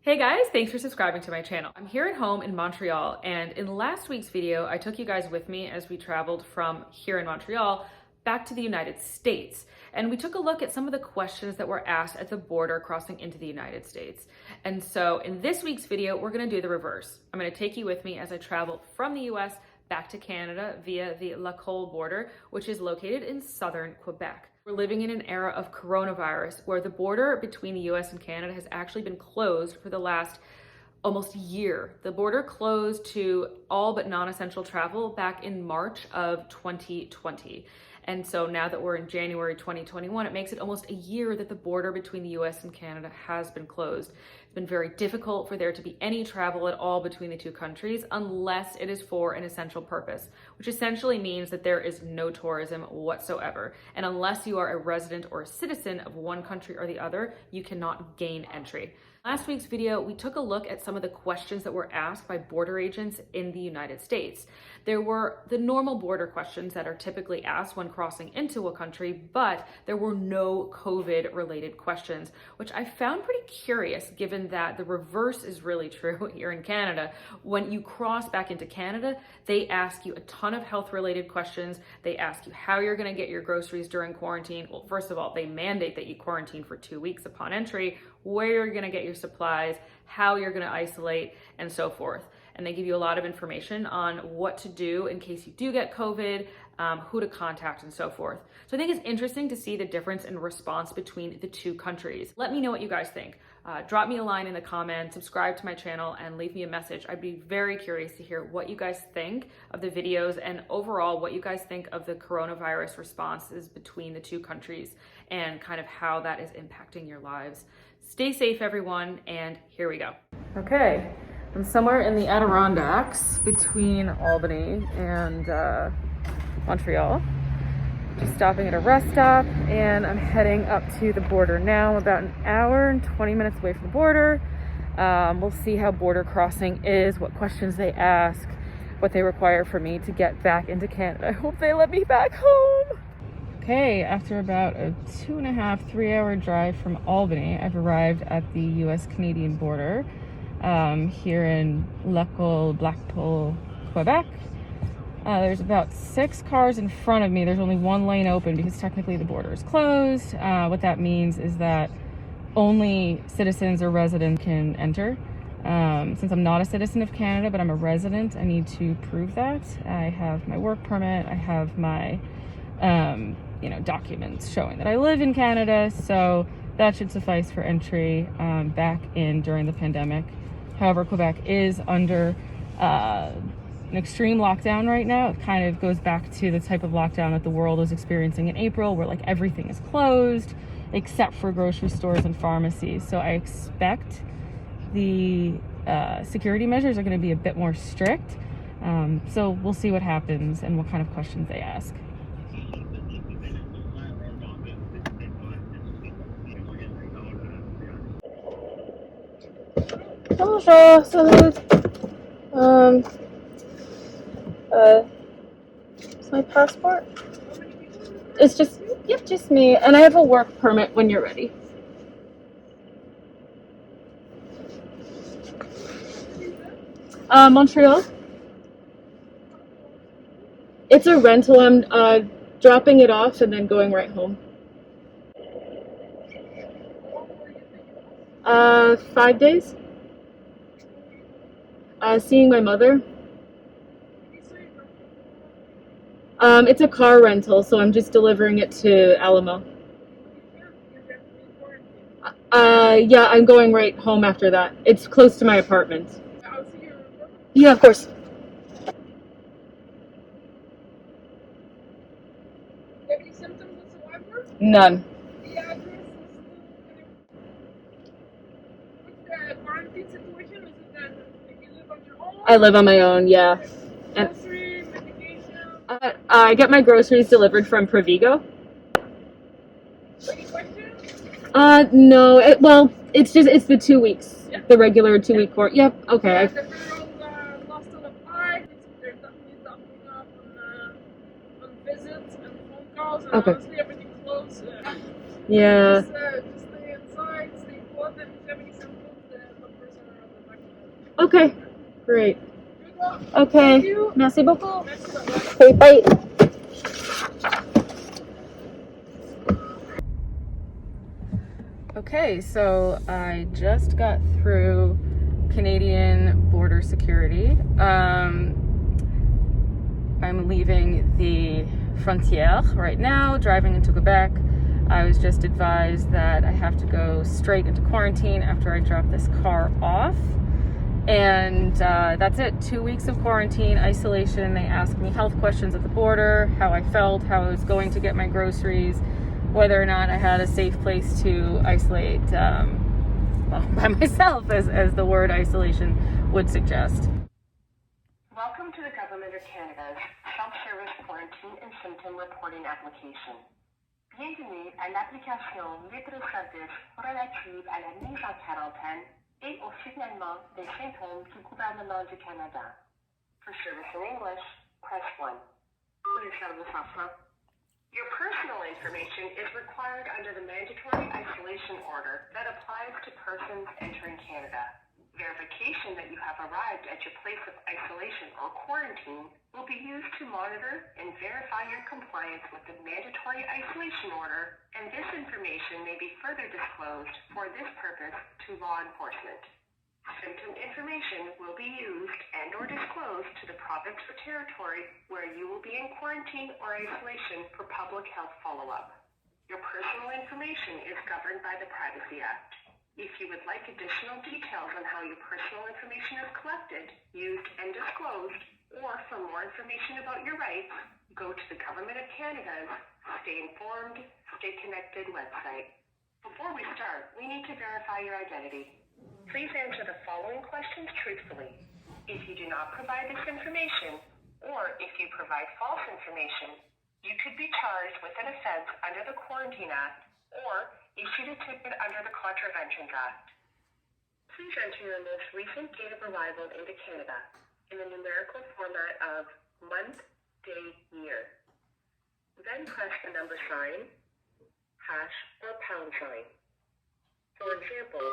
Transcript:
Hey guys, thanks for subscribing to my channel. I'm here at home in Montreal, and in last week's video, I took you guys with me as we traveled from here in Montreal back to the United States. And we took a look at some of the questions that were asked at the border crossing into the United States. And so in this week's video, we're gonna do the reverse. I'm gonna take you with me as I travel from the US back to Canada via the Lacolle border, which is located in southern Quebec. We're living in an era of coronavirus where the border between the US and Canada has actually been closed for the last almost year. The border closed to all but non-essential travel back in March of 2020. And so now that we're in January 2021, it makes it almost a year that the border between the US and Canada has been closed. It's been very difficult for there to be any travel at all between the two countries unless it is for an essential purpose, which essentially means that there is no tourism whatsoever. And unless you are a resident or a citizen of one country or the other, you cannot gain entry. Last week's video, we took a look at some of the questions that were asked by border agents in the United States. There were the normal border questions that are typically asked when crossing into a country, but there were no COVID-related questions, which I found pretty curious given that the reverse is really true here in Canada. When you cross back into Canada, they ask you a ton of health-related questions. They ask you how you're gonna get your groceries during quarantine. Well, first of all, they mandate that you quarantine for 2 weeks upon entry, where you're gonna get your supplies, how you're gonna isolate, and so forth. And they give you a lot of information on what to do in case you do get COVID, who to contact, and so forth. So I think it's interesting to see the difference in response between the two countries. Let me know what you guys think. Drop me a line in the comments, subscribe to my channel, and leave me a message. I'd be very curious to hear what you guys think of the videos and overall what you guys think of the coronavirus responses between the two countries and kind of how that is impacting your lives. Stay safe, everyone, and here we go. Okay, I'm somewhere in the Adirondacks between Albany and Montreal. Just stopping at a rest stop, and I'm heading up to the border now. I'm about an hour and 20 minutes away from the border. We'll see how border crossing is, what questions they ask, what they require for me to get back into Canada. I hope they let me back home. Okay, after about a 2.5, 3-hour drive from Albany, I've arrived at the US-Canadian border here in Lacolle, Blackpool, Quebec. There's about 6 cars in front of me. There's only 1 lane open because technically the border is closed. What that means is that only citizens or residents can enter. Since I'm not a citizen of Canada, but I'm a resident, I need to prove that. I have my work permit, I have my documents showing that I live in Canada, so that should suffice for entry back in during the pandemic. However, Quebec is under an extreme lockdown right now. It kind of goes back to the type of lockdown that the world was experiencing in April, where like everything is closed except for grocery stores and pharmacies. So I expect the security measures are going to be a bit more strict. So we'll see what happens and what kind of questions they ask. Bonjour, salut. It's my passport. It's just me, and I have a work permit when you're ready. Montreal. It's a rental. I'm dropping it off and then going right home. 5 days. Seeing my mother. It's a car rental, so I'm just delivering it to Alamo. Yeah, I'm going right home after that. It's close to my apartment. Yeah, of course. Any symptoms whatsoever? None. The address is what's the quarantine situation? Is it that you live on your own? I live on my own, yeah. Groceries, medication? I get my groceries delivered from Provigo. Any questions? No. It's the 2 weeks. Yeah. The regular 2-week court. Yep. Okay. Yeah, the federal law still applies. They're definitely doubling up on visits and phone calls. And okay. Honestly, everything's closed. Yeah. Just stay inside, stay put, and if you have any symptoms, the doctors Okay, great. Okay, merci beaucoup. Okay, bye. Okay, so I just got through Canadian border security. I'm leaving the frontière right now, driving into Quebec. I was just advised that I have to go straight into quarantine after I drop this car off. And that's it. 2 weeks of quarantine, isolation. They asked me health questions at the border, how I felt, how I was going to get my groceries, whether or not I had a safe place to isolate by myself, as the word isolation would suggest. Welcome to the Government of Canada's self-service quarantine and symptom reporting application. Bienvenue à l'application libre-service relative à la mise en quarantaine et au signalement des symptômes du gouvernement du Canada. For service in English, press 1. Pour le service en français. Your personal information is required under the mandatory isolation order that applies to persons entering Canada. Verification that you have arrived at your place of isolation or quarantine will be used to monitor and verify your compliance with the mandatory isolation order, and this information may be further disclosed for this purpose to law enforcement. Symptom information will be used and or disclosed to the province or territory where you will be in quarantine or isolation for public health follow-up. Your personal information is governed by the Privacy Act. If you would like additional details on how your personal information is collected, used, and disclosed, or for more information about your rights, go to the Government of Canada's Stay Informed, Stay Connected website. Before we start, we need to verify your identity. Please answer the following questions truthfully. If you do not provide this information, or if you provide false information, you could be charged with an offense under the Quarantine Act or issued a ticket under the Contraventions Act. Please enter your most recent date of arrival into Canada in the numerical format of month, day, year. Then press the number sign, hash, or pound sign. For example,